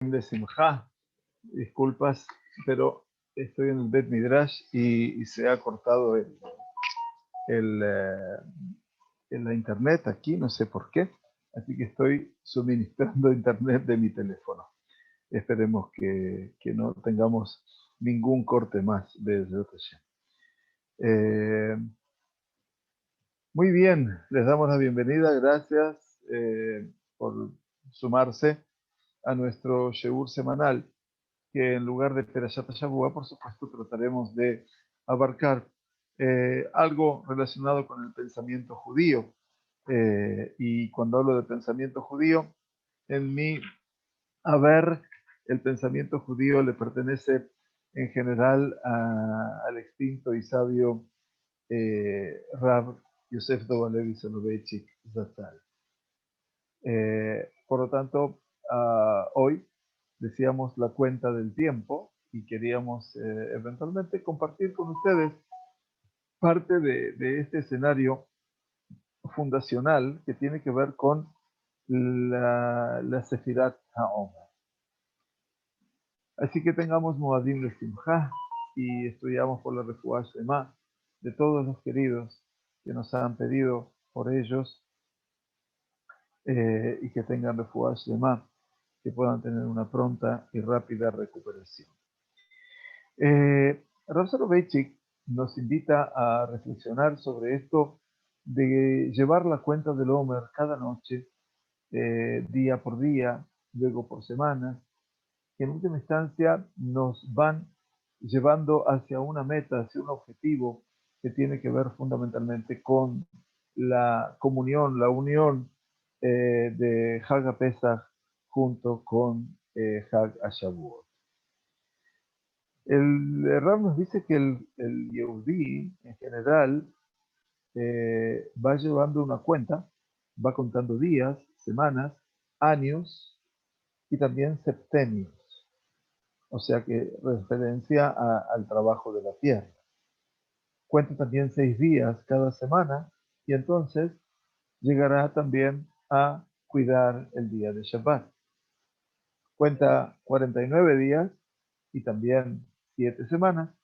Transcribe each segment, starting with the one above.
de Simjá. Disculpas, pero estoy en el Bet Midrash y se ha cortado el, eh, la internet aquí, no sé por qué. Así que estoy suministrando internet de mi teléfono. Esperemos que no tengamos ningún corte más de Hashem. Muy bien, les damos la bienvenida. Gracias por sumarse a nuestro Sheur semanal, que en lugar de Perashat Shavua, por supuesto, trataremos de abarcar algo relacionado con el pensamiento judío. Y cuando hablo de pensamiento judío, en mi haber, el pensamiento judío le pertenece en general al extinto y sabio Rav Yosef Dovalev Soloveitchik Zatzal. Por lo tanto, hoy decíamos la cuenta del tiempo y queríamos eventualmente compartir con ustedes parte de este escenario fundacional que tiene que ver con la Sefirat HaOmer. Así que tengamos Moadim de Simcha y estudiamos por la Refuah Shema de todos los queridos que nos han pedido por ellos y que tengan Refuah Shema, que puedan tener una pronta y rápida recuperación. Rav Soloveitchik nos invita a reflexionar sobre esto de llevar la cuenta del Omer cada noche, día por día, luego por semana, que en última instancia nos van llevando hacia una meta, hacia un objetivo que tiene que ver fundamentalmente con la comunión, la unión de Hag Pesach junto con Hag Shavuot. El Ram nos dice que el Yehudí en general va llevando una cuenta, va contando días, semanas, años y también septenios, o sea que referencia al trabajo de la tierra. Cuenta también 6 días cada semana y entonces llegará también a cuidar el día de Shabbat. Cuenta 49 días y también 7 semanas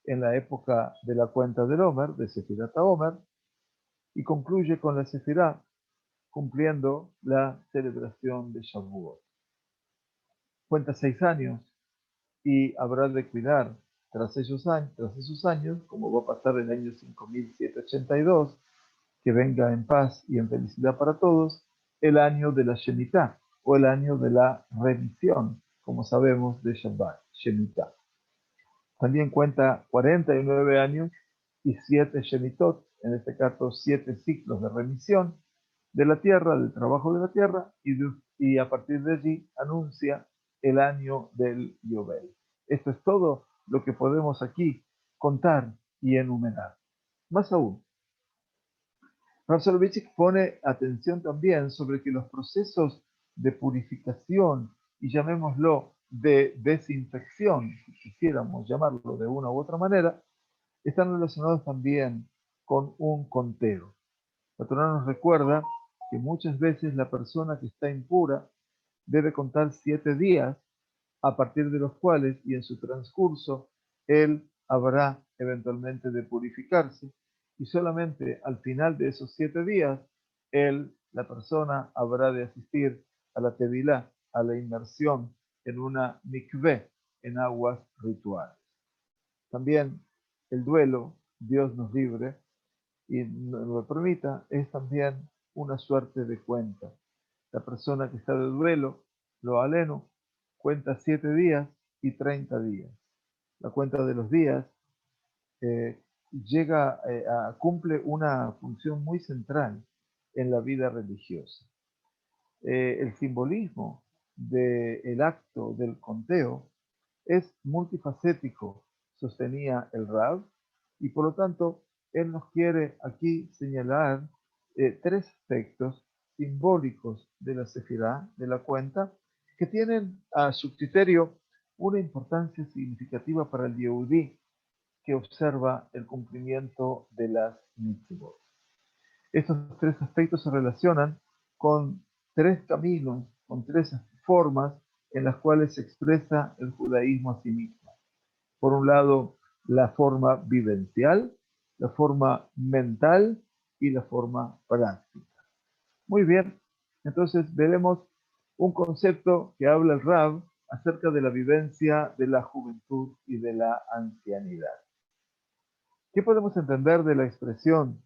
en la época de la cuenta del Omer, de Sefirat HaOmer, y concluye con la Sefirá, cumpliendo la celebración de Shavuot. Cuenta 6 años y habrá de cuidar tras esos años, como va a pasar el año 5782, que venga en paz y en felicidad para todos, el año de la Shemitah, o el año de la remisión, como sabemos, de Shabbat, Shemitah. También cuenta 49 años y 7 Shemitot, en este caso 7 ciclos de remisión de la tierra, del trabajo de la tierra, y a partir de allí anuncia el año del Yobel. Esto es todo lo que podemos aquí contar y enumerar. Más aún, Rav Soloveitchik pone atención también sobre que los procesos de purificación y llamémoslo de desinfección, si quisiéramos llamarlo de una u otra manera, están relacionados también con un conteo. La Torá nos recuerda que muchas veces la persona que está impura debe contar 7 días a partir de los cuales y en su transcurso él habrá eventualmente de purificarse y solamente al final de esos 7 días él, la persona, habrá de asistir a la tevilá, a la inmersión en una mikveh, en aguas rituales. También el duelo, Dios nos libre y nos lo permita, es también una suerte de cuenta. La persona que está de duelo, lo aleno, cuenta 7 días y 30 días. La cuenta de los días cumple una función muy central en la vida religiosa. El simbolismo del acto del conteo es multifacético, sostenía el Rav, y por lo tanto él nos quiere aquí señalar 3 aspectos simbólicos de la Sefirá, de la cuenta, que tienen a su criterio una importancia significativa para el Yehudí que observa el cumplimiento de las mitzvot. Estos 3 aspectos se relacionan con 3 caminos, con 3 formas en las cuales se expresa el judaísmo a sí mismo. Por un lado, la forma vivencial, la forma mental y la forma práctica. Muy bien, entonces veremos un concepto que habla el Rab acerca de la vivencia de la juventud y de la ancianidad. ¿Qué podemos entender de la expresión,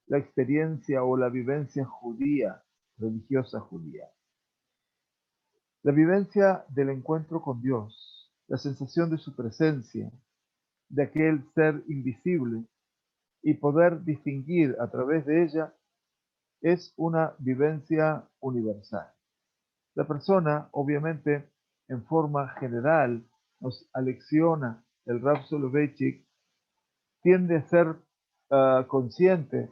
la experiencia o la vivencia judía, religiosa judía? La vivencia del encuentro con Dios, la sensación de su presencia, de aquel ser invisible y poder distinguir a través de ella es una vivencia universal. La persona, obviamente, en forma general, nos alecciona el Rav Soloveitchik, tiende a ser consciente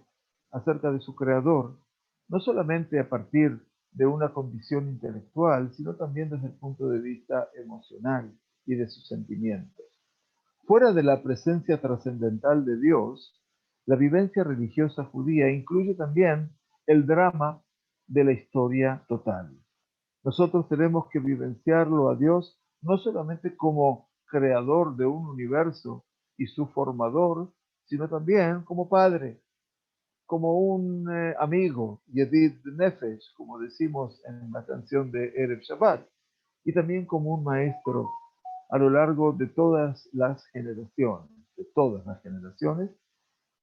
acerca de su creador, no solamente a partir de una condición intelectual, sino también desde el punto de vista emocional y de sus sentimientos. Fuera de la presencia trascendental de Dios, la vivencia religiosa judía incluye también el drama de la historia total. Nosotros tenemos que vivenciarlo a Dios no solamente como creador de un universo y su formador, sino también como padre, como un amigo, Yedid Nefesh, como decimos en la canción de Erev Shabbat, y también como un maestro a lo largo de todas las generaciones,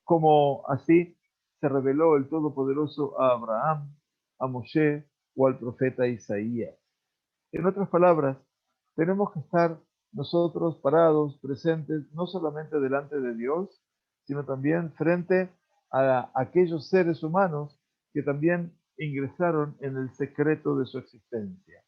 como así se reveló el Todopoderoso a Abraham, a Moshe o al profeta Isaías. En otras palabras, tenemos que estar nosotros parados, presentes, no solamente delante de Dios, sino también frente a aquellos seres humanos que también ingresaron en el secreto de su existencia.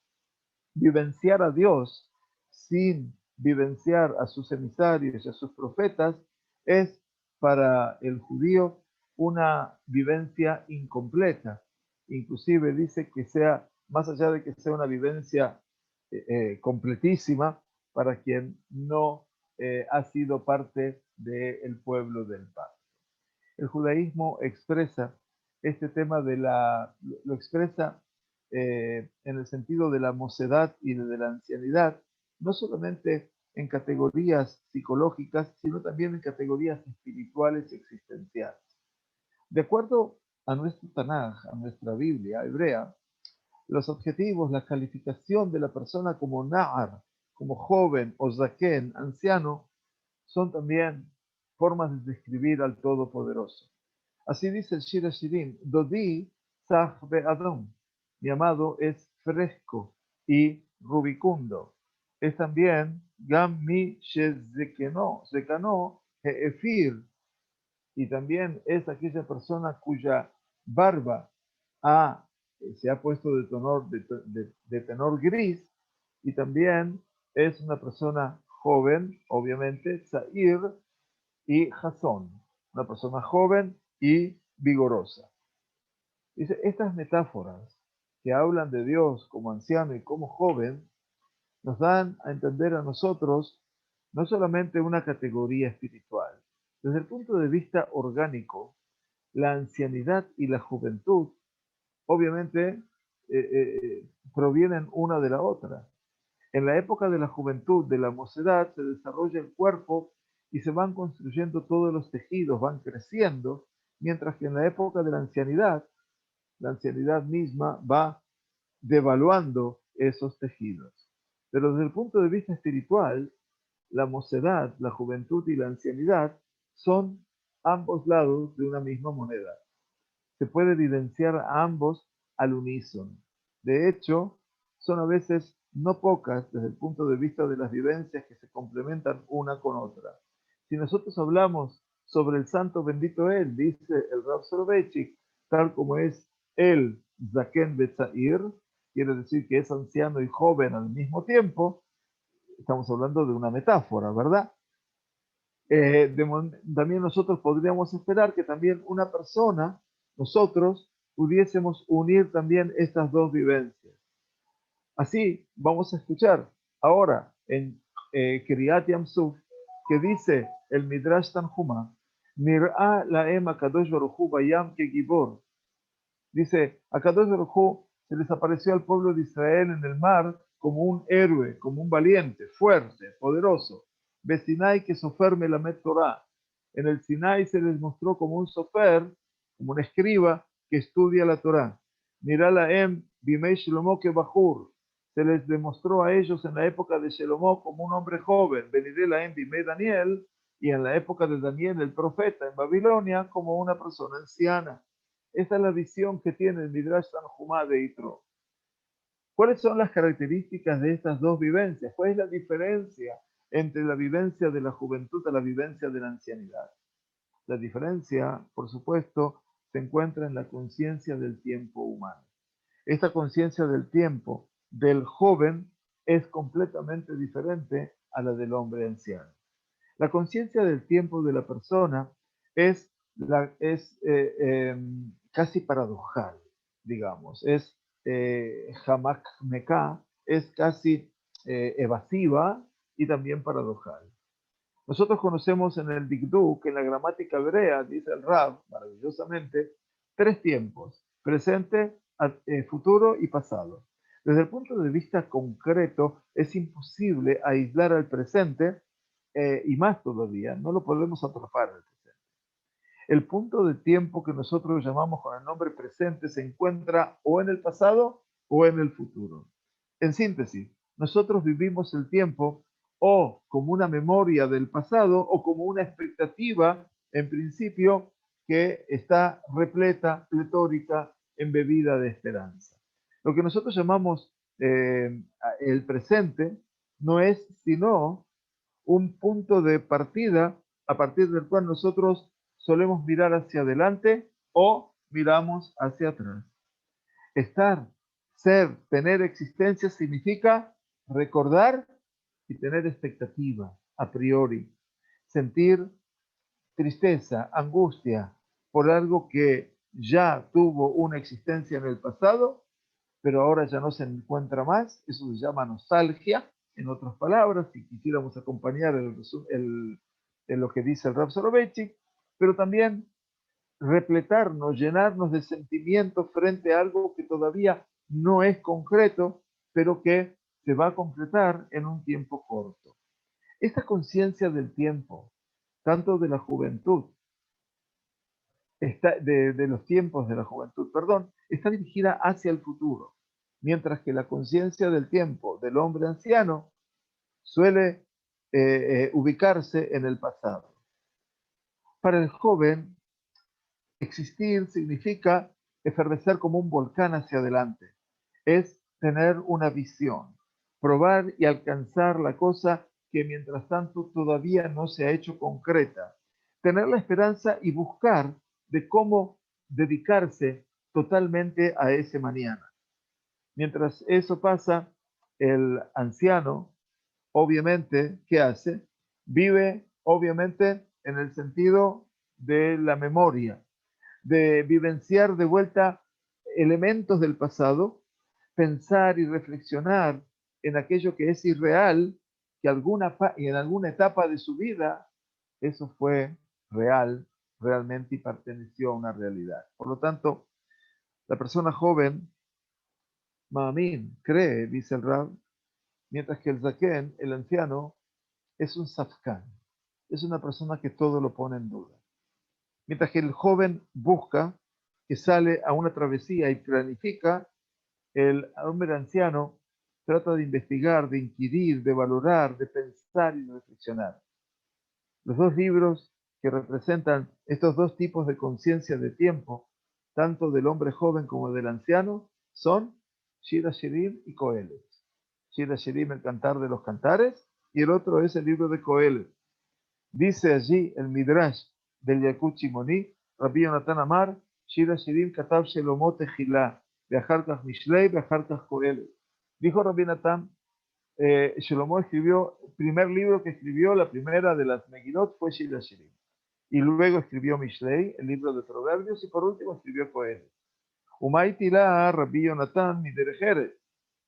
Vivenciar a Dios sin vivenciar a sus emisarios y a sus profetas es para el judío una vivencia incompleta. Inclusive dice que sea, más allá de que sea una vivencia completísima para quien no ha sido parte del pueblo del pacto. El judaísmo expresa este tema lo expresa en el sentido de la mocedad y de la ancianidad, no solamente en categorías psicológicas, sino también en categorías espirituales y existenciales. De acuerdo a nuestro Tanaj, a nuestra Biblia hebrea, los objetivos, la calificación de la persona como na'ar, como joven o zaken, anciano, son también formas de describir al Todopoderoso. Así dice el Shir Hashirim, Dodi Sach Be'adom, mi amado es fresco y rubicundo. Es también Gam Mi Shezekeno, Zekano He'efir, y también es aquella persona cuya barba se ha puesto de tenor gris, y también es una persona joven, obviamente, Zair y Jasón, una persona joven y vigorosa. Dice, estas metáforas que hablan de Dios como anciano y como joven, nos dan a entender a nosotros no solamente una categoría espiritual. Desde el punto de vista orgánico, la ancianidad y la juventud obviamente provienen una de la otra. En la época de la juventud, de la mocedad, se desarrolla el cuerpo y se van construyendo todos los tejidos, van creciendo, mientras que en la época de la ancianidad misma va devaluando esos tejidos. Pero desde el punto de vista espiritual, la mocedad, la juventud y la ancianidad son ambos lados de una misma moneda. Se puede evidenciar a ambos al unísono. De hecho, son a veces no pocas desde el punto de vista de las vivencias que se complementan una con otra. Si nosotros hablamos sobre el santo bendito él, dice el Rav Soloveitchik, tal como es el Zaken Betzair, quiere decir que es anciano y joven al mismo tiempo, estamos hablando de una metáfora, ¿verdad? También nosotros podríamos esperar que también una persona, nosotros, pudiésemos unir también estas dos vivencias. Así vamos a escuchar ahora en Kriyat Yamsuf, que dice el Midrash Tanhuma, Mir'a laem HaKadosh Baruch Hu bayam ke gibor. Dice, a Kadosh Baruj Hu se les apareció al pueblo de Israel en el mar como un héroe, como un valiente, fuerte, poderoso. Besinai que sofer melamed Torah. En el Sinai se les mostró como un sofer, como un escriba que estudia la Torah. Mirá la bimei Shlomo que bajur. Se les demostró a ellos en la época de Shlomo como un hombre joven. Benidé la bimei Daniel. Y en la época de Daniel, el profeta, en Babilonia, como una persona anciana. Esta es la visión que tiene el Midrash Tanjumá de Yitro. ¿Cuáles son las características de estas dos vivencias? ¿Cuál es la diferencia entre la vivencia de la juventud y la vivencia de la ancianidad? La diferencia, por supuesto, se encuentra en la conciencia del tiempo humano. Esta conciencia del tiempo del joven es completamente diferente a la del hombre anciano. La conciencia del tiempo de la persona es casi paradojal, digamos, es hamak meká, es casi evasiva y también paradojal. Nosotros conocemos en el Dikduk, en la gramática hebrea, dice el Rab, maravillosamente, tres tiempos: presente, futuro y pasado. Desde el punto de vista concreto, es imposible aislar al presente, y más todavía, no lo podemos atrapar al presente. El punto de tiempo que nosotros llamamos con el nombre presente se encuentra o en el pasado o en el futuro. En síntesis, nosotros vivimos el tiempo o como una memoria del pasado o como una expectativa, en principio, que está repleta, pletórica, embebida de esperanza. Lo que nosotros llamamos el presente no es sino un punto de partida a partir del cual nosotros solemos mirar hacia adelante o miramos hacia atrás. Estar, ser, tener existencia significa recordar y tener expectativa a priori, sentir tristeza, angustia por algo que ya tuvo una existencia en el pasado, pero ahora ya no se encuentra más. Eso se llama nostalgia. En otras palabras, si quisiéramos acompañar lo que dice el Rav Soloveitchik, pero también repletarnos, llenarnos de sentimientos frente a algo que todavía no es concreto, pero que se va a concretar en un tiempo corto. Esta conciencia del tiempo, tanto de la juventud, de los tiempos de la juventud, perdón, está dirigida hacia el futuro, mientras que la conciencia del tiempo del hombre anciano suele ubicarse en el pasado. Para el joven, existir significa efervecer como un volcán hacia adelante. Es tener una visión, probar y alcanzar la cosa que mientras tanto todavía no se ha hecho concreta. Tener la esperanza y buscar de cómo dedicarse totalmente a ese mañana. Mientras eso pasa, el anciano, obviamente, ¿qué hace? Vive, obviamente, en el sentido de la memoria, de vivenciar de vuelta elementos del pasado, pensar y reflexionar en aquello que es irreal, que en alguna etapa de su vida eso fue real, realmente y perteneció a una realidad. Por lo tanto, la persona joven, Ma'amin, cree, dice el Rab, mientras que el Zaken, el anciano, es un Safkan, es una persona que todo lo pone en duda. Mientras que el joven busca, que sale a una travesía y planifica, el hombre anciano trata de investigar, de inquirir, de valorar, de pensar y de reflexionar. Los dos libros que representan estos dos tipos de conciencia de tiempo, tanto del hombre joven como del anciano, son Shira Shirim y Coelet. Shira Shirim, el cantar de los cantares, y el otro es el libro de Coelet. Dice allí el Midrash del Yakut Shimoni, Rabbi Yonatan Amar, Shira Shirim Katav Shelomo Tehilá, Be'achar kach Mishlei, Be'achar kach Coelet. Dijo Rabbi Natan, Shlomo escribió, el primer libro que escribió, la primera de las Megilot, fue Shira Shirim. Y luego escribió Mishlei, el libro de Proverbios, y por último escribió Coelet. Umaitila Rabbi Yonatan Miderejeret.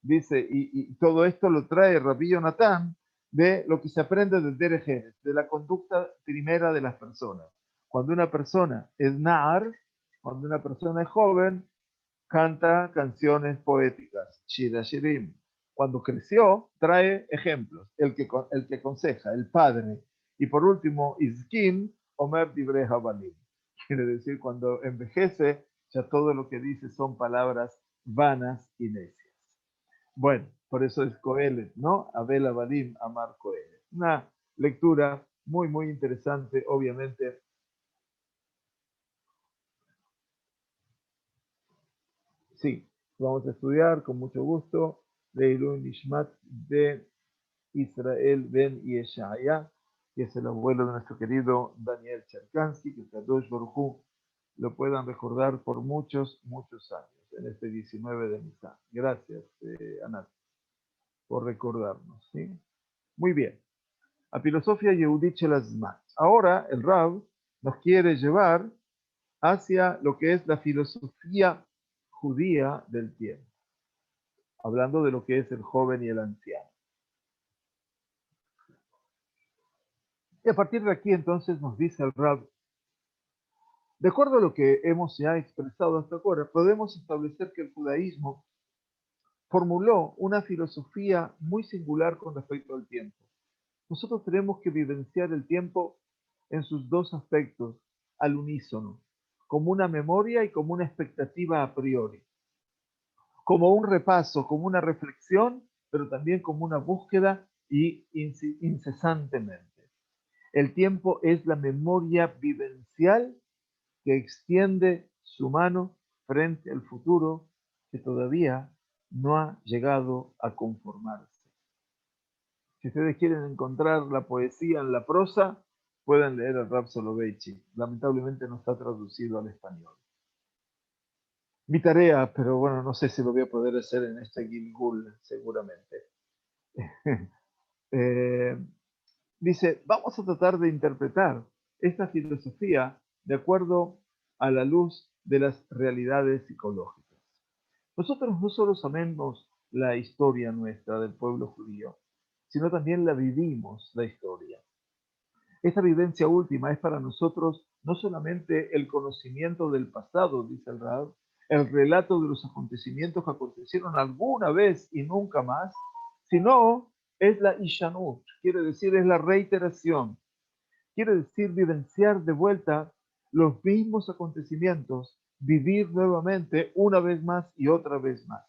Dice, y todo esto lo trae Rabbi Yonatan de lo que se aprende de Derech, de la conducta primera de las personas. Cuando una persona es Na'ar, cuando una persona es joven, canta canciones poéticas, Shira Shirim. Cuando creció, trae ejemplos. El que aconseja, el padre. Y por último, Izkin, Omer Divrei Habalim. Quiere decir, cuando envejece, ya todo lo que dice son palabras vanas y necias. Bueno, por eso es Coelet, ¿no? Abel Abalim, Amar Coelet. Una lectura muy, muy interesante, obviamente. Sí, vamos a estudiar con mucho gusto de Ilun Nishmat de Israel Ben Yeshaya, que es el abuelo de nuestro querido Daniel Cherkansky, que Kadosh Baruj Hu lo puedan recordar por muchos, muchos años, en este 19 de Nisan. Gracias, Anat, por recordarnos. ¿Sí? Muy bien. A filosofía Yehudit Shelazman. Ahora el Rab nos quiere llevar hacia lo que es la filosofía judía del tiempo, hablando de lo que es el joven y el anciano. Y a partir de aquí entonces nos dice el Rab, de acuerdo a lo que hemos ya expresado hasta ahora, podemos establecer que el judaísmo formuló una filosofía muy singular con respecto al tiempo. Nosotros tenemos que vivenciar el tiempo en sus dos aspectos, al unísono, como una memoria y como una expectativa a priori, como un repaso, como una reflexión, pero también como una búsqueda y incesantemente. El tiempo es la memoria vivencial que extiende su mano frente al futuro que todavía no ha llegado a conformarse. Si ustedes quieren encontrar la poesía en la prosa, pueden leer a Rab Soloveitchik. Lamentablemente no está traducido al español. Mi tarea, pero bueno, no sé si lo voy a poder hacer en este Gilgul, seguramente. eh, Dice, vamos a tratar de interpretar esta filosofía de acuerdo a la luz de las realidades psicológicas. Nosotros no solo sabemos la historia nuestra del pueblo judío, sino también la vivimos, la historia. Esta vivencia última es para nosotros no solamente el conocimiento del pasado, dice el Rab, el relato de los acontecimientos que acontecieron alguna vez y nunca más, sino es la Ishanut, quiere decir es la reiteración, quiere decir vivenciar de vuelta los mismos acontecimientos, vivir nuevamente una vez más y otra vez más.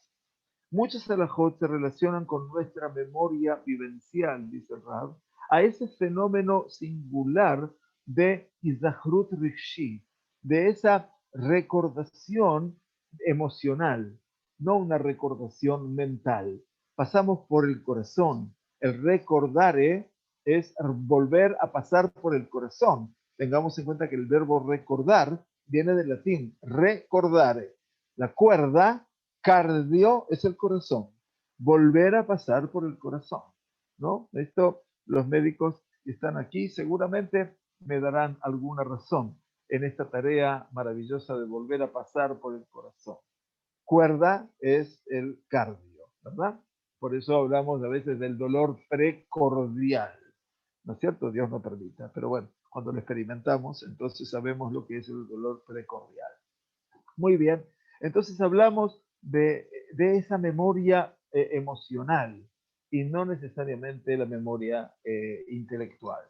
Muchas alajot se relacionan con nuestra memoria vivencial, dice el Rab, a ese fenómeno singular de Izahrut Rikshi, de esa recordación emocional, no una recordación mental. Pasamos por el corazón. El recordare es volver a pasar por el corazón. Tengamos en cuenta que el verbo recordar viene del latín recordare. La cuerda cardio es el corazón, volver a pasar por el corazón, ¿no? Esto los médicos que están aquí seguramente me darán alguna razón en esta tarea maravillosa de volver a pasar por el corazón. Cuerda es el cardio, ¿verdad? Por eso hablamos a veces del dolor precordial, ¿no es cierto? Dios no permita, pero bueno, cuando lo experimentamos, entonces sabemos lo que es el dolor precordial. Muy bien, entonces hablamos de esa memoria emocional y no necesariamente la memoria intelectual.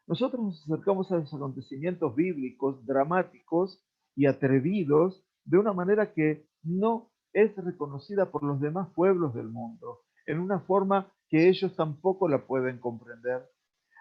Nosotros nos acercamos a los acontecimientos bíblicos, dramáticos y atrevidos de una manera que no es reconocida por los demás pueblos del mundo, en una forma que ellos tampoco la pueden comprender.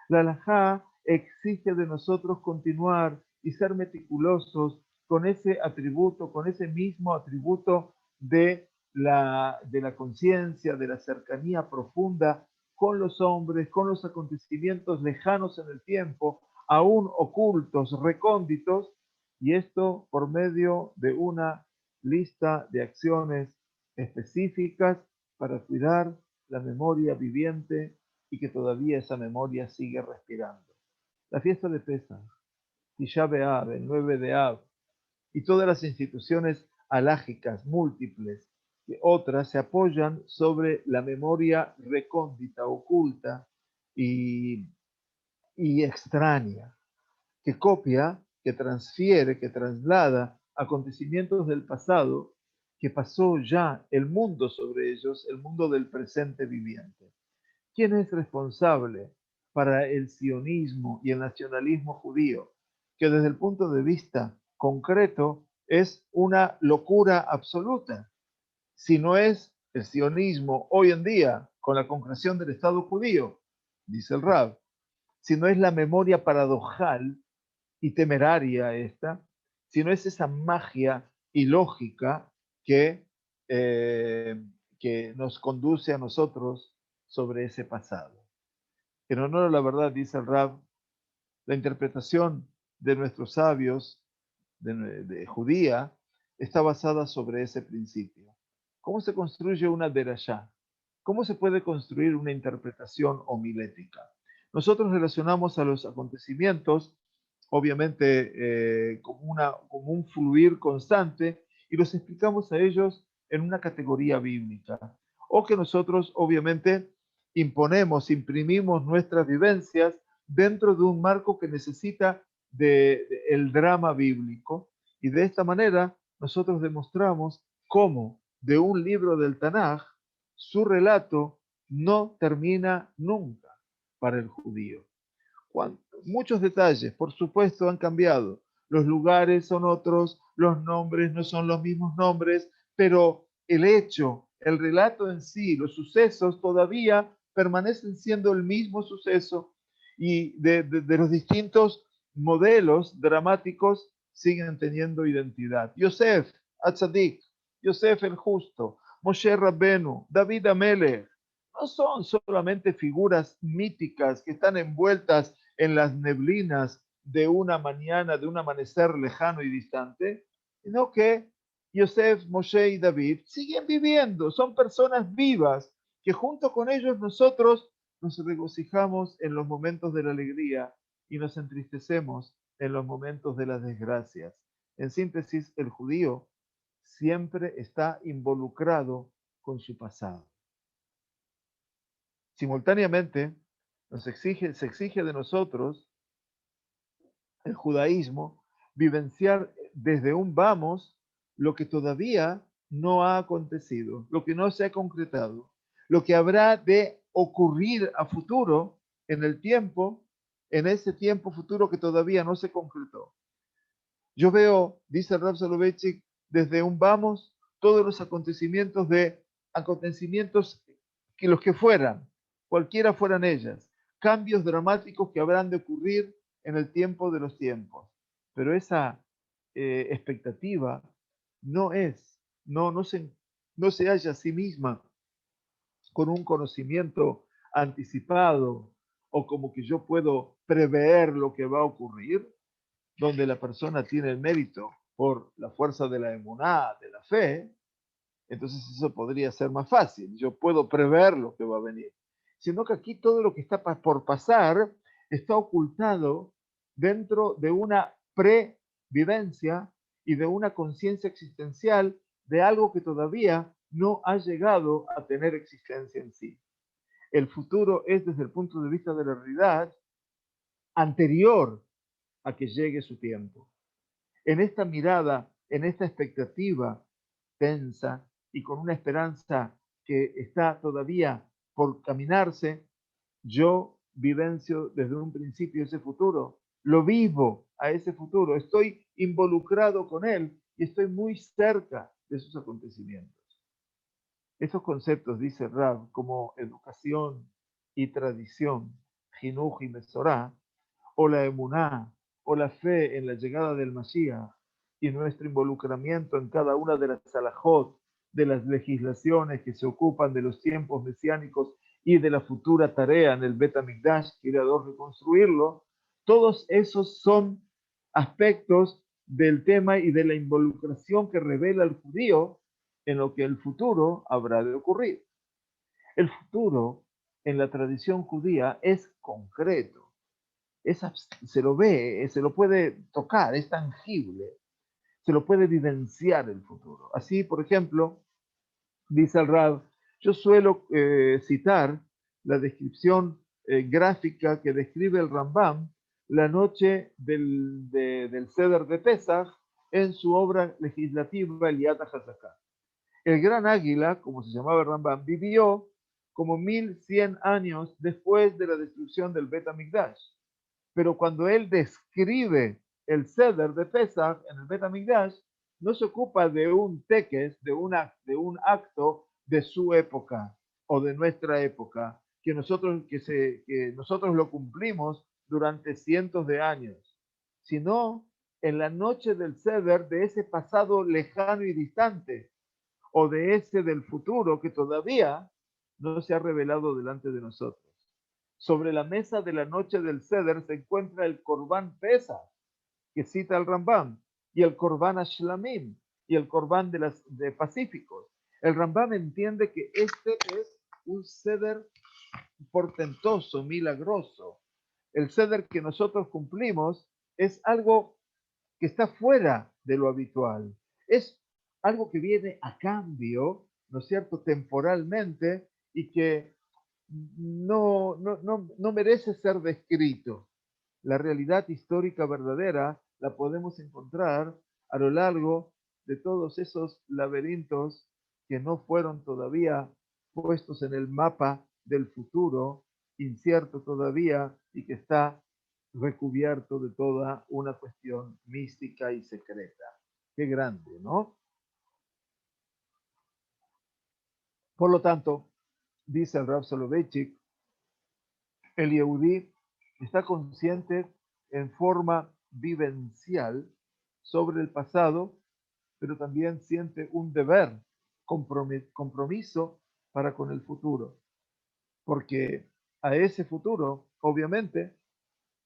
La halajá exige de nosotros continuar y ser meticulosos con ese atributo, con ese mismo atributo de la conciencia, de la cercanía profunda con los hombres, con los acontecimientos lejanos en el tiempo, aún ocultos, recónditos, y esto por medio de una lista de acciones específicas para cuidar la memoria viviente y que todavía esa memoria sigue respirando. La fiesta de Pesach, Tisha B'Av, el 9 de Av, y todas las instituciones halágicas múltiples, que otras se apoyan sobre la memoria recóndita, oculta y, y extraña, que copia, que transfiere, que traslada acontecimientos del pasado que pasó ya el mundo sobre ellos, el mundo del presente viviente. ¿Quién es responsable para el sionismo y el nacionalismo judío? Que desde el punto de vista concreto es una locura absoluta. Si no es el sionismo hoy en día con la concreción del Estado judío, dice el Rab, si no es la memoria paradojal y temeraria esta, si no es esa magia ilógica que, eh, que nos conduce a nosotros sobre ese pasado. En honor a la verdad, dice el Rab, la interpretación de nuestros sabios de judía está basada sobre ese principio. ¿Cómo se construye una derashá? ¿Cómo se puede construir una interpretación homilética? Nosotros relacionamos a los acontecimientos, obviamente, como un fluir constante y los explicamos a ellos en una categoría bíblica. O que nosotros, obviamente, imprimimos nuestras vivencias dentro de un marco que necesita el drama bíblico, y de esta manera nosotros demostramos cómo de un libro del Tanaj su relato no termina nunca para el judío. Muchos detalles, por supuesto, han cambiado. Los lugares son otros, los nombres no son los mismos nombres, pero el hecho, el relato en sí, los sucesos todavía permanecen siendo el mismo suceso, y de los distintos modelos dramáticos siguen teniendo identidad. Yosef, Atzadik, Yosef el justo, Moshe Rabbenu, David Amelech, no son solamente figuras míticas que están envueltas en las neblinas de una mañana, de un amanecer lejano y distante, sino que Yosef, Moshe y David siguen viviendo, son personas vivas, que junto con ellos nosotros nos regocijamos en los momentos de la alegría y nos entristecemos en los momentos de las desgracias. En síntesis, el judío siempre está involucrado con su pasado. Simultáneamente, se exige de nosotros, el judaísmo, vivenciar desde un vamos lo que todavía no ha acontecido, lo que no se ha concretado, lo que habrá de ocurrir a futuro en el tiempo, en ese tiempo futuro que todavía no se concretó. Yo veo, dice el Rab Soloveitchik, desde un vamos todos los acontecimientos que los que fueran, cualquiera fueran ellas, cambios dramáticos que habrán de ocurrir en el tiempo de los tiempos. Pero esa expectativa no es, no se halla a sí misma con un conocimiento anticipado, o como que yo puedo prever lo que va a ocurrir, donde la persona tiene el mérito por la fuerza de la emuná, de la fe. Entonces eso podría ser más fácil. Yo puedo prever lo que va a venir. Sino que aquí todo lo que está por pasar está ocultado dentro de una previvencia y de una conciencia existencial de algo que todavía no ha llegado a tener existencia en sí. El futuro es, desde el punto de vista de la realidad, anterior a que llegue su tiempo. En esta mirada, en esta expectativa tensa y con una esperanza que está todavía por caminarse, yo vivencio desde un principio ese futuro, lo vivo a ese futuro, estoy involucrado con él y estoy muy cerca de sus acontecimientos. Estos conceptos, dice Rab, como educación y tradición, Jinuj y Mesorá, o la emuná, o la fe en la llegada del Mashiach, y nuestro involucramiento en cada una de las salahot, de las legislaciones que se ocupan de los tiempos mesiánicos y de la futura tarea en el Bet HaMikdash, que era de reconstruirlo, todos esos son aspectos del tema y de la involucración que revela el judío en lo que el futuro habrá de ocurrir. El futuro en la tradición judía es concreto, se lo ve, se lo puede tocar, es tangible, se lo puede vivenciar el futuro. Así, por ejemplo, dice el Rab, yo suelo citar la descripción gráfica que describe el Rambam la noche del Seder de Pesach en su obra legislativa, el Yad HaZaká. El gran águila, como se llamaba el Rambam, vivió como 1100 años después de la destrucción del Bet HaMikdash. Pero cuando él describe el Seder de Pesach en el Bet HaMikdash, no se ocupa de un teques, de un acto de su época o de nuestra época, que nosotros lo cumplimos durante cientos de años, sino en la noche del Seder de ese pasado lejano y distante, o de ese del futuro que todavía no se ha revelado delante de nosotros. Sobre la mesa de la noche del Seder se encuentra el Corbán Pesach, que cita el Rambam, y el Corbán Ashlamim, y el Corbán de Pacíficos. El Rambam entiende que este es un Seder portentoso, milagroso. El Seder que nosotros cumplimos es algo que está fuera de lo habitual. Es algo que viene a cambio, ¿no es cierto?, temporalmente, y que no merece ser descrito. La realidad histórica verdadera la podemos encontrar a lo largo de todos esos laberintos que no fueron todavía puestos en el mapa del futuro, incierto todavía, y que está recubierto de toda una cuestión mística y secreta. Qué grande, ¿no? Por lo tanto, dice el Rav Soloveitchik, el Yehudí está consciente en forma vivencial sobre el pasado, pero también siente un deber, compromiso para con el futuro, porque a ese futuro, obviamente,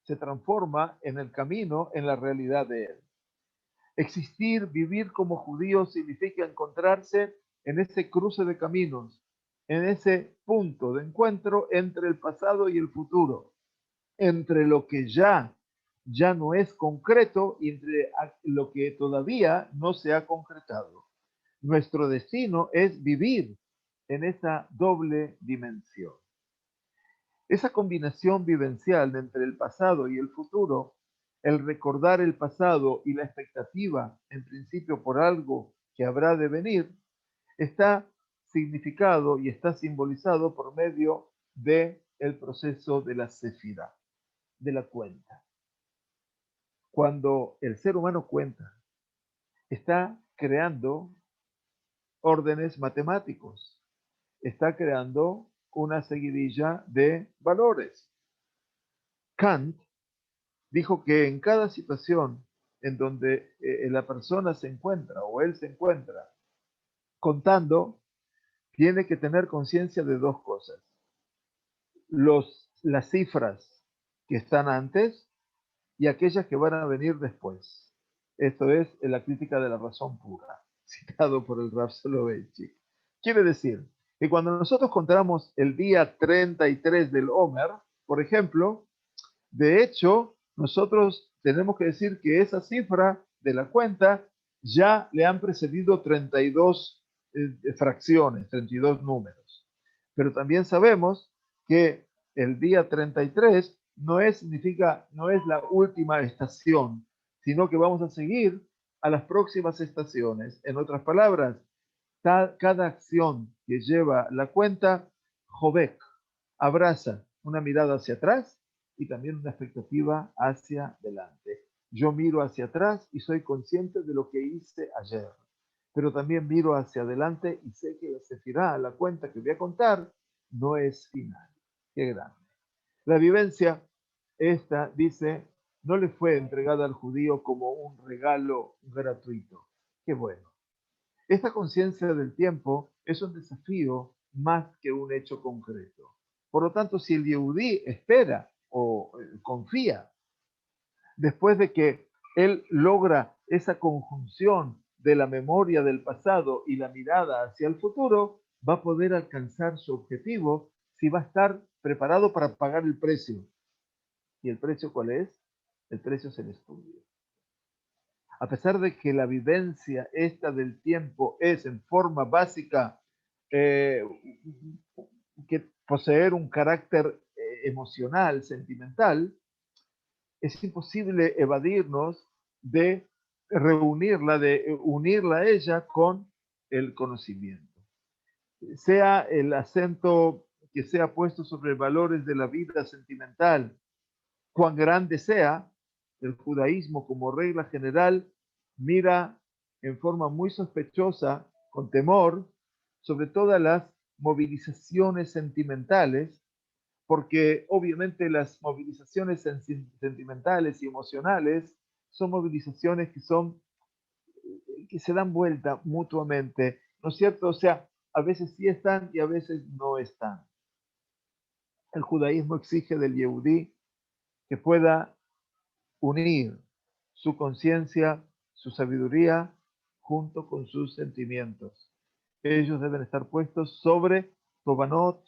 se transforma en el camino, en la realidad de él. Existir, vivir como judío significa encontrarse en ese cruce de caminos, en ese punto de encuentro entre el pasado y el futuro, entre lo que ya no es concreto y entre lo que todavía no se ha concretado. Nuestro destino es vivir en esa doble dimensión. Esa combinación vivencial entre el pasado y el futuro, el recordar el pasado y la expectativa, en principio por algo que habrá de venir, está significado y está simbolizado por medio de el proceso de la sefirá, de la cuenta. Cuando el ser humano cuenta, está creando órdenes matemáticos, está creando una seguidilla de valores. Kant dijo que en cada situación en donde la persona se encuentra o él se encuentra contando, tiene que tener conciencia de dos cosas. Las cifras que están antes y aquellas que van a venir después. Esto es la crítica de la razón pura, citado por el Rav Soloveitchik. Quiere decir que cuando nosotros contamos el día 33 del Omer, por ejemplo, de hecho, nosotros tenemos que decir que esa cifra de la cuenta ya le han precedido 32 fracciones, 32 números. Pero también sabemos que el día 33 no es la última estación, sino que vamos a seguir a las próximas estaciones. En otras palabras, cada acción que lleva la cuenta, Jovek, abraza una mirada hacia atrás y también una expectativa hacia adelante. Yo miro hacia atrás y soy consciente de lo que hice ayer, pero también miro hacia adelante y sé que la sefirá, la cuenta que voy a contar, no es final. Qué grande. La vivencia, esta, dice, no le fue entregada al judío como un regalo gratuito. Qué bueno. Esta conciencia del tiempo es un desafío más que un hecho concreto. Por lo tanto, si el Yehudí espera o confía, después de que él logra esa conjunción de la memoria del pasado y la mirada hacia el futuro, va a poder alcanzar su objetivo si va a estar preparado para pagar el precio. ¿Y el precio cuál es? El precio es el estudio. A pesar de que la vivencia esta del tiempo es en forma básica eh, que poseer un carácter emocional, sentimental, es imposible evadirnos de reunirla, de unirla a ella con el conocimiento. Sea el acento que sea puesto sobre valores de la vida sentimental, cuán grande sea, el judaísmo como regla general mira en forma muy sospechosa, con temor, sobre todas las movilizaciones sentimentales, porque obviamente las movilizaciones sentimentales y emocionales son movilizaciones que se dan vuelta mutuamente, ¿no es cierto? O sea, a veces sí están y a veces no están. El judaísmo exige del yehudí que pueda unir su conciencia, su sabiduría, junto con sus sentimientos. Ellos deben estar puestos sobre Tobanot,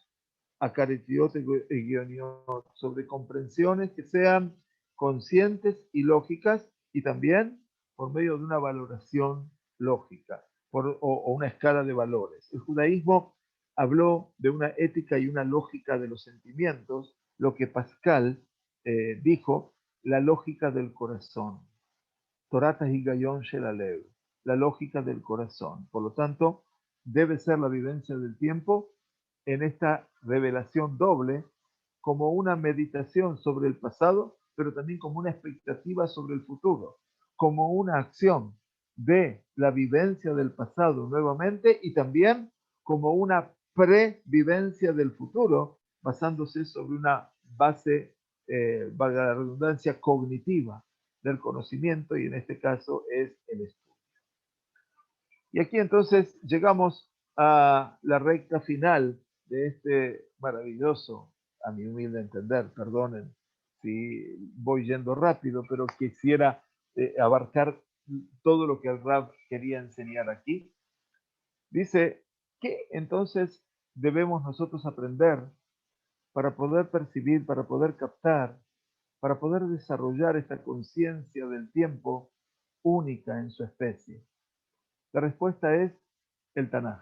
Acaritiot y Gioniot, sobre comprensiones que sean conscientes y lógicas, y también por medio de una valoración lógica o una escala de valores. El judaísmo habló de una ética y una lógica de los sentimientos, lo que Pascal dijo, la lógica del corazón. Torata Higayon Shelalev, la lógica del corazón. Por lo tanto, debe ser la vivencia del tiempo en esta revelación doble como una meditación sobre el pasado, pero también como una expectativa sobre el futuro, como una acción de la vivencia del pasado nuevamente y también como una previvencia del futuro, basándose sobre una base, valga la redundancia, cognitiva del conocimiento, y en este caso es el estudio. Y aquí entonces llegamos a la recta final de este maravilloso, a mi humilde entender, perdonen si voy yendo rápido, pero quisiera abarcar todo lo que el Rab quería enseñar aquí. Dice, ¿qué entonces debemos nosotros aprender para poder percibir, para poder captar, para poder desarrollar esta conciencia del tiempo única en su especie? La respuesta es el Tanaj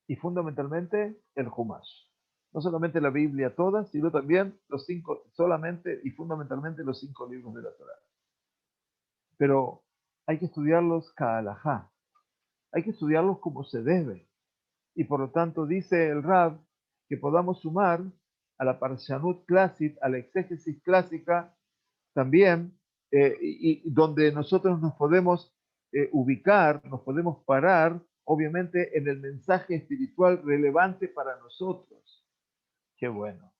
y fundamentalmente el Humash. No solamente la Biblia toda, sino también los 5, solamente y fundamentalmente los 5 libros de la Torá. Pero hay que estudiarlos ka'alajá, hay que estudiarlos como se debe. Y por lo tanto dice el Rab que podamos sumar a la Parshanut Classic, a la exégesis clásica, también, y donde nosotros nos podemos ubicar, nos podemos parar, obviamente, en el mensaje espiritual relevante para nosotros. Qué bueno.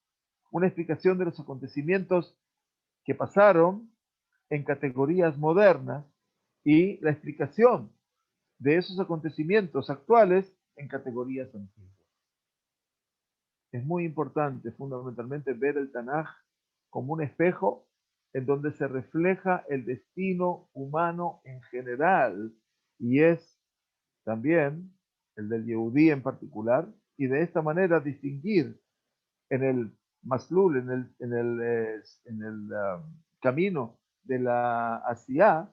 Una explicación de los acontecimientos que pasaron en categorías modernas y la explicación de esos acontecimientos actuales en categorías antiguas. Es muy importante, fundamentalmente, ver el Tanaj como un espejo en donde se refleja el destino humano en general, y es también el del Yehudí en particular, y de esta manera distinguir en el Maslul, en el camino de la Asiyá,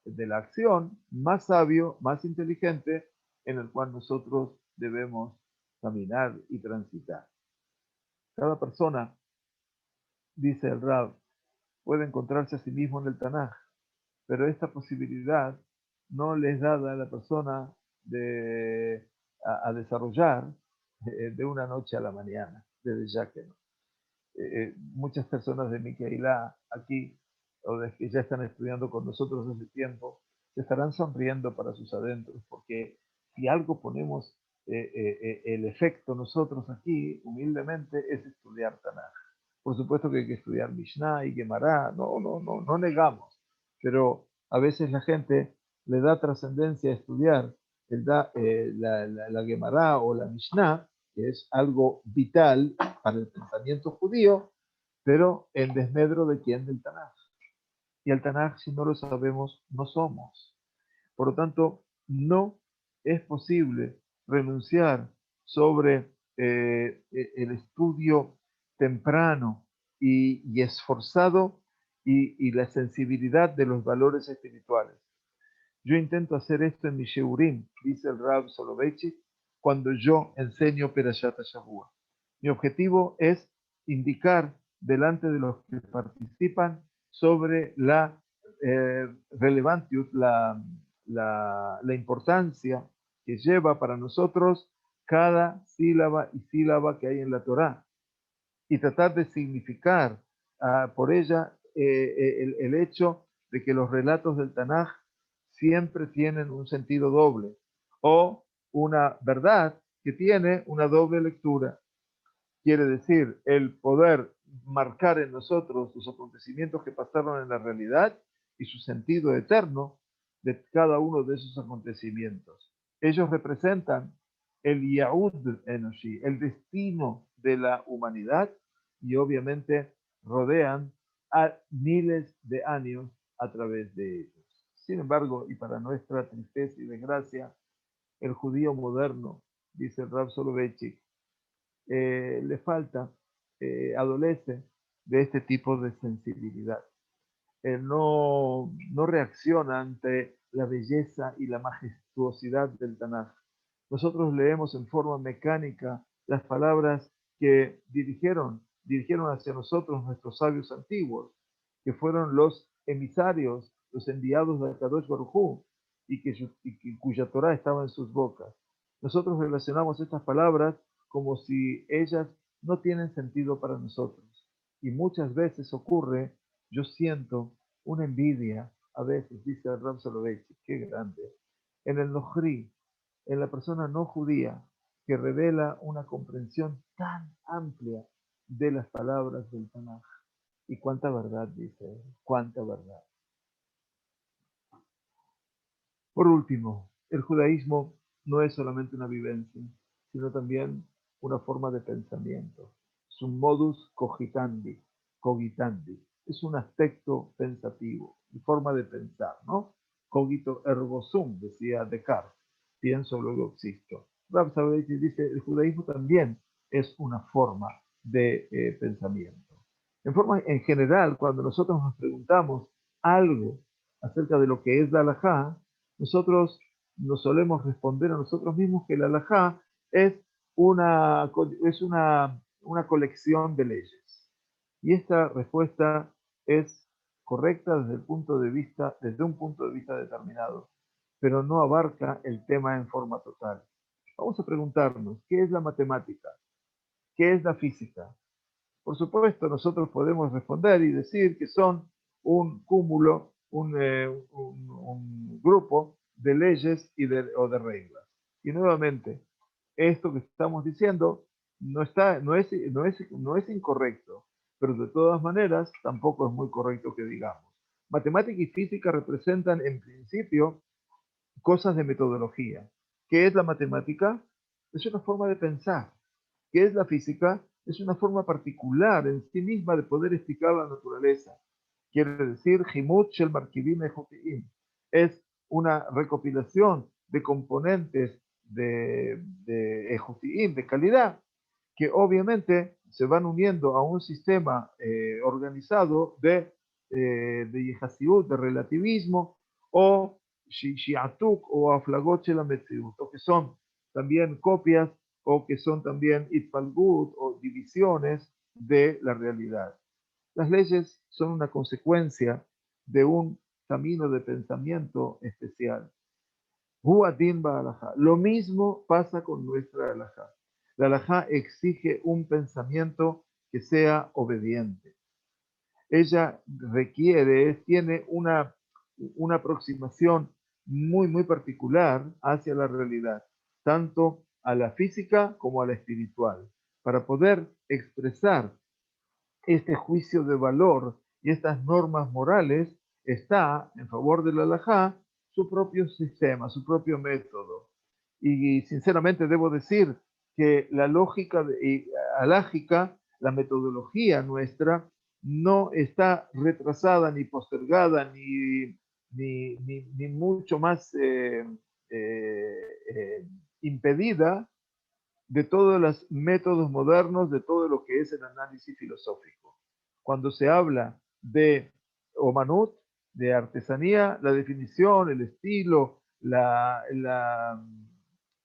de la acción, más sabio, más inteligente, en el cual nosotros debemos caminar y transitar. Cada persona, dice el Rab, puede encontrarse a sí mismo en el Tanaj, pero esta posibilidad no le es dada a la persona a desarrollar de una noche a la mañana, desde ya que no. Muchas personas de mi Keilah aquí, o de que ya están estudiando con nosotros hace tiempo, se estarán sonriendo para sus adentros, porque si algo ponemos el efecto nosotros aquí, humildemente, es estudiar Tanaj. Por supuesto que hay que estudiar Mishnah y Gemara, no negamos, pero a veces la gente le da trascendencia a estudiar la Gemara o la Mishnah, que es algo vital para el pensamiento judío, pero en desmedro de quién, del Tanaj. Y el Tanaj, si no lo sabemos, no somos. Por lo tanto, no es posible renunciar sobre el estudio temprano y esforzado y la sensibilidad de los valores espirituales. Yo intento hacer esto en mi Sheurim, dice el Rab Soloveitchik, cuando yo enseño Perashat Shavua. Mi objetivo es indicar delante de los que participan sobre la relevancia, la importancia que lleva para nosotros cada sílaba y sílaba que hay en la Torá y tratar de significar por ella el hecho de que los relatos del Tanaj siempre tienen un sentido doble o una verdad que tiene una doble lectura. Quiere decir, el poder marcar en nosotros los acontecimientos que pasaron en la realidad y su sentido eterno de cada uno de esos acontecimientos. Ellos representan el Yaud Enoshi, el destino de la humanidad, y obviamente rodean a miles de años a través de ellos. Sin embargo, y para nuestra tristeza y desgracia, el judío moderno, dice el Rav Soloveitchik, le falta, adolece de este tipo de sensibilidad. No reacciona ante la belleza y la majestuosidad del Tanaj. Nosotros leemos en forma mecánica las palabras que dirigieron hacia nosotros nuestros sabios antiguos, que fueron los emisarios, los enviados de Kadosh Baruj Hu, cuya Torah estaba en sus bocas. Nosotros relacionamos estas palabras como si ellas no tienen sentido para nosotros. Y muchas veces ocurre, yo siento una envidia, a veces, dice el Ram Soloveitchik, qué grande, en el Nohri, en la persona no judía, que revela una comprensión tan amplia de las palabras del Tanaj. Y cuánta verdad, dice él, cuánta verdad. Por último, el judaísmo no es solamente una vivencia, sino también una forma de pensamiento. Es un modus cogitandi. Es un aspecto pensativo, y forma de pensar, ¿no? Cogito ergo sum, decía Descartes. Pienso, luego existo. Rav Soloveitchik dice, el judaísmo también es una forma de pensamiento. En general, cuando nosotros nos preguntamos algo acerca de lo que es la halajá, nosotros nos solemos responder a nosotros mismos que la halajá es una colección de leyes. Y esta respuesta es correcta desde un punto de vista determinado, pero no abarca el tema en forma total. Vamos a preguntarnos, ¿qué es la matemática? ¿Qué es la física? Por supuesto, nosotros podemos responder y decir que son un cúmulo, un grupo de leyes o de reglas. Y nuevamente, esto que estamos diciendo no es incorrecto, pero de todas maneras tampoco es muy correcto que digamos. Matemática y física representan en principio cosas de metodología. ¿Qué es la matemática? Es una forma de pensar. ¿Qué es la física? Es una forma particular en sí misma de poder explicar la naturaleza. Quiere decir, Himut Shel Markibim Ejotiim. Es una recopilación de componentes de Ejotiim, de calidad, que obviamente se van uniendo a un sistema organizado de Yehasiut, de relativismo, o Shiatuk, o Aflagot Shel Ametziut, o que son también copias o que son también itpalgut o divisiones de la realidad. Las leyes son una consecuencia de un camino de pensamiento especial. Huadin ba'alajá. Lo mismo pasa con nuestra alajá. La alajá exige un pensamiento que sea obediente. Ella tiene una aproximación muy particular hacia la realidad, tanto a la física como a la espiritual, para poder expresar este juicio de valor y estas normas morales. Está en favor de la halajá su propio sistema, su propio método. Y sinceramente debo decir que la lógica halágica, la metodología nuestra, no está retrasada ni postergada ni mucho más impedida de todos los métodos modernos, de todo lo que es el análisis filosófico. Cuando se habla de Omanut, de artesanía, la definición, el estilo,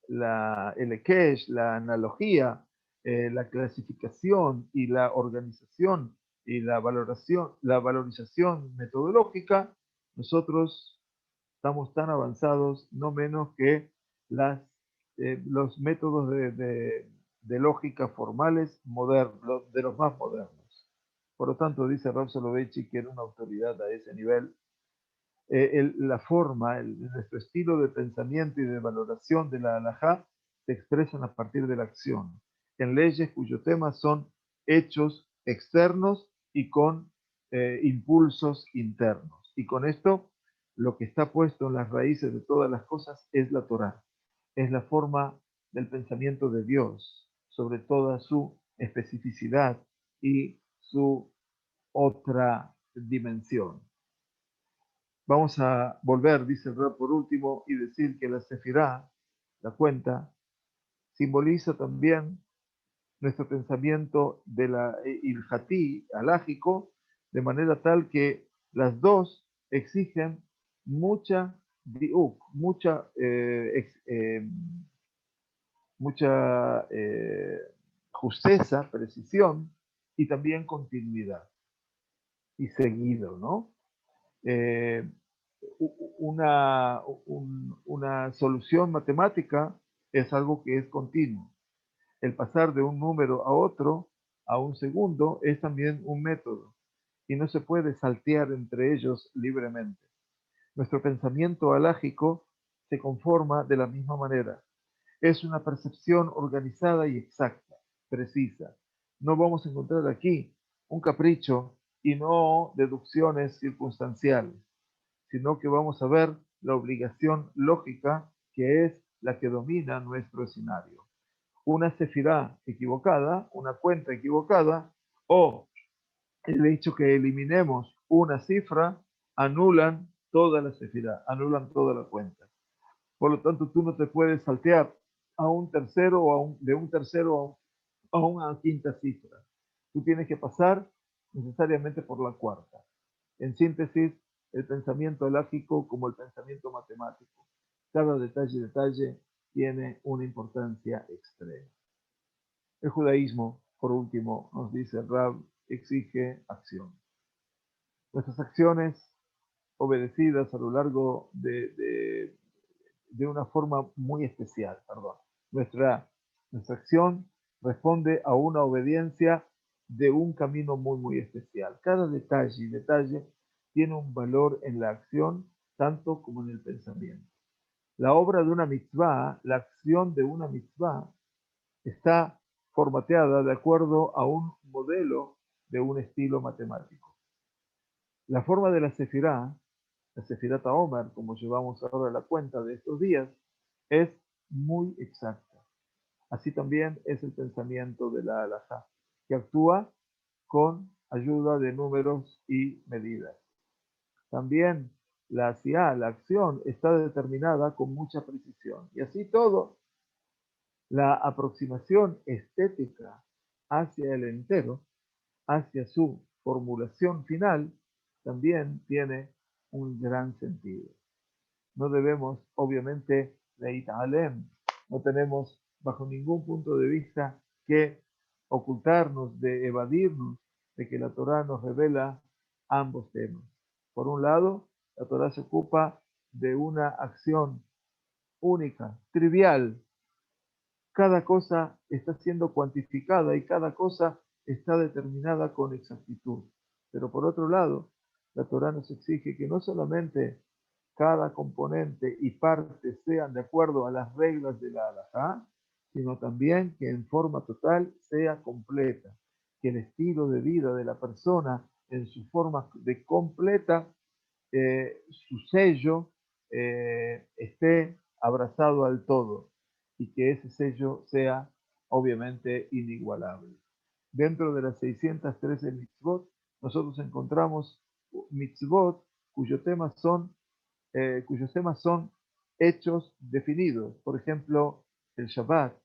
el Ekesh, la analogía, la clasificación y la organización y la valorización metodológica, nosotros estamos tan avanzados, no menos que las los métodos de lógica formales modernos, de los más modernos. Por lo tanto, dice Rav Soloveitchik, que era una autoridad a ese nivel. La forma, nuestro estilo de pensamiento y de valoración de la halajá se expresan a partir de la acción, en leyes cuyos temas son hechos externos y con impulsos internos. Y con esto, lo que está puesto en las raíces de todas las cosas es la Torá, es la forma del pensamiento de Dios sobre toda su especificidad y su otra dimensión. Vamos a volver, dice el Rab, por último, y decir que la sefirá, la cuenta, simboliza también nuestro pensamiento de la ilhatí, alágico, de manera tal que las dos exigen mucha diuk, mucha justeza, precisión y también continuidad y seguido, ¿no? Eh, una solución matemática es algo que es continuo. El pasar de un número a otro, a un segundo, es también un método y no se puede saltear entre ellos libremente. Nuestro pensamiento alágico se conforma de la misma manera. Es una percepción organizada y exacta, precisa. No vamos a encontrar aquí un capricho y no deducciones circunstanciales, sino que vamos a ver la obligación lógica que es la que domina nuestro escenario. Una sefirá equivocada, una cuenta equivocada, o el hecho que eliminemos una cifra, anulan toda la sefirá, anulan toda la cuenta. Por lo tanto, tú no te puedes saltear a un tercero o de un tercero a una quinta cifra. Tú tienes que pasar necesariamente por la cuarta. En síntesis, el pensamiento lógico como el pensamiento matemático. Cada detalle tiene una importancia extrema. El judaísmo, por último, nos dice Rab, exige acción. Nuestras acciones obedecidas a lo largo de una forma muy especial, perdón. Nuestra acción responde a una obediencia de un camino muy especial. Cada detalle tiene un valor en la acción, tanto como en el pensamiento. La obra de una mitzvah, la acción de una mitzvah, está formateada de acuerdo a un modelo de un estilo matemático. La forma de la Sefirata Omer, como llevamos ahora la cuenta de estos días, es muy exacta. Así también es el pensamiento de la halajá, que actúa con ayuda de números y medidas. También la asiá, la acción, está determinada con mucha precisión. Y así todo, la aproximación estética hacia el entero, hacia su formulación final, también tiene un gran sentido. No debemos, obviamente, leitalem, no tenemos bajo ningún punto de vista que ocultarnos, de evadirnos de que la Torá nos revela ambos temas. Por un lado, la Torá se ocupa de una acción única, trivial. Cada cosa está siendo cuantificada y cada cosa está determinada con exactitud. Pero por otro lado, la Torá nos exige que no solamente cada componente y parte sean de acuerdo a las reglas de la halajá, sino también que en forma total sea completa, que el estilo de vida de la persona en su forma de completa, su sello esté abrazado al todo y que ese sello sea obviamente inigualable. Dentro de las 613 mitzvot, nosotros encontramos mitzvot cuyos temas son hechos definidos. Por ejemplo, el Shabbat,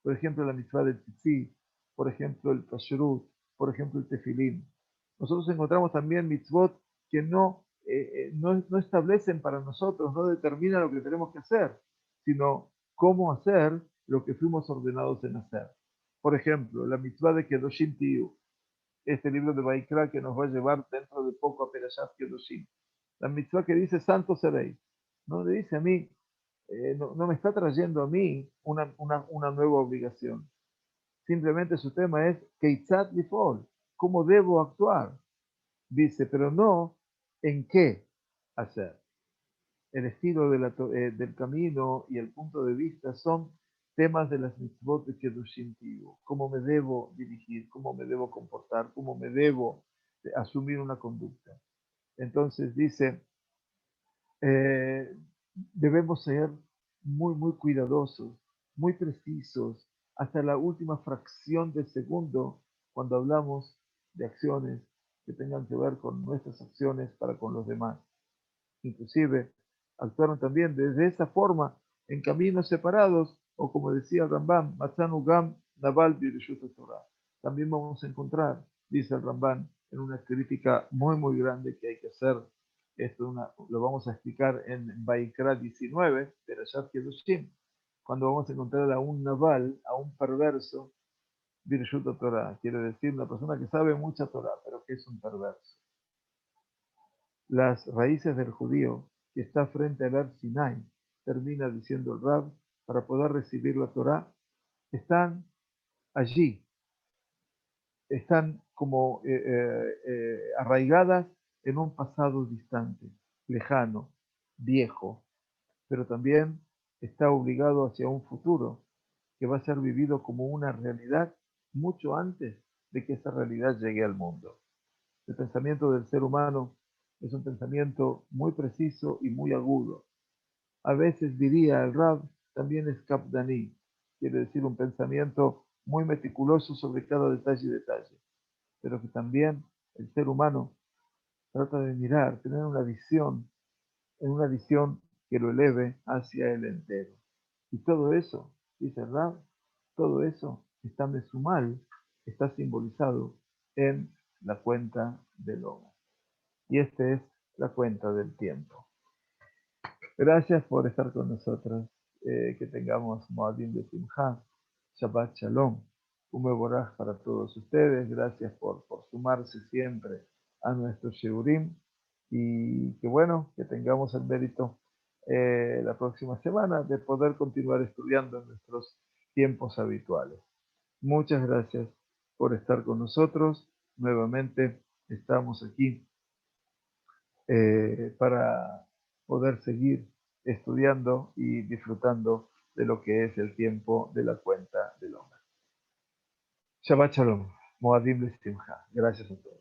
por ejemplo, la mitzvah del tzitzit, por ejemplo, el kashrut, por ejemplo, el tefilín. Nosotros encontramos también mitzvot que no establecen para nosotros, no determinan lo que tenemos que hacer, sino cómo hacer lo que fuimos ordenados en hacer. Por ejemplo, la mitzvah de Kedoshim Tiyu, este libro de Baikra que nos va a llevar dentro de poco a Perashat Kedoshim. La mitzvah que dice santo seréis. No le dice a mí, no me está trayendo a mí una nueva obligación. Simplemente su tema es Keitzat Lifol, cómo debo actuar. Dice, pero no en qué hacer. El estilo del camino y el punto de vista son temas de las mitzvot de Kedushim Tibu. Cómo me debo dirigir, cómo me debo comportar, cómo me debo asumir una conducta. Entonces dice, eh, debemos ser muy cuidadosos, muy precisos, hasta la última fracción de segundo cuando hablamos de acciones que tengan que ver con nuestras acciones para con los demás. Inclusive, actuaron también desde esa forma en caminos separados, o como decía el Rambam, Matzanu Gam Naval Birshut Torah. También vamos a encontrar, dice el Rambam, en una crítica muy grande que hay que hacer. Lo vamos a explicar en Baikra 19, de Rashad Kedushim, cuando vamos a encontrar a un naval, a un perverso, Birshut Torah, quiere decir una persona que sabe mucha Torah, pero que es un perverso. Las raíces del judío que está frente al Ar Sinai, termina diciendo el Rab, para poder recibir la Torah, están allí, están como arraigadas en un pasado distante, lejano, viejo, pero también está obligado hacia un futuro que va a ser vivido como una realidad mucho antes de que esa realidad llegue al mundo. El pensamiento del ser humano es un pensamiento muy preciso y muy agudo. A veces diría el Rab, también es kapdaní, quiere decir un pensamiento muy meticuloso sobre cada detalle y detalle, pero que también el ser humano trata de mirar, tener una visión que lo eleve hacia el entero. Y todo eso, dice el Rab, todo eso está mesumal, está simbolizado en la cuenta del hombre. Y esta es la cuenta del tiempo. Gracias por estar con nosotros. Que tengamos Moadim de Simcha, Shabbat Shalom, un Mevorach para todos ustedes. Gracias por sumarse siempre a nuestro Sheurim. Y que bueno, que tengamos el mérito la próxima semana de poder continuar estudiando en nuestros tiempos habituales. Muchas gracias por estar con nosotros. Nuevamente estamos aquí para poder seguir estudiando y disfrutando de lo que es el tiempo de la cuenta del hombre. Shabbat Shalom. Moadim Listimcha. Gracias a todos.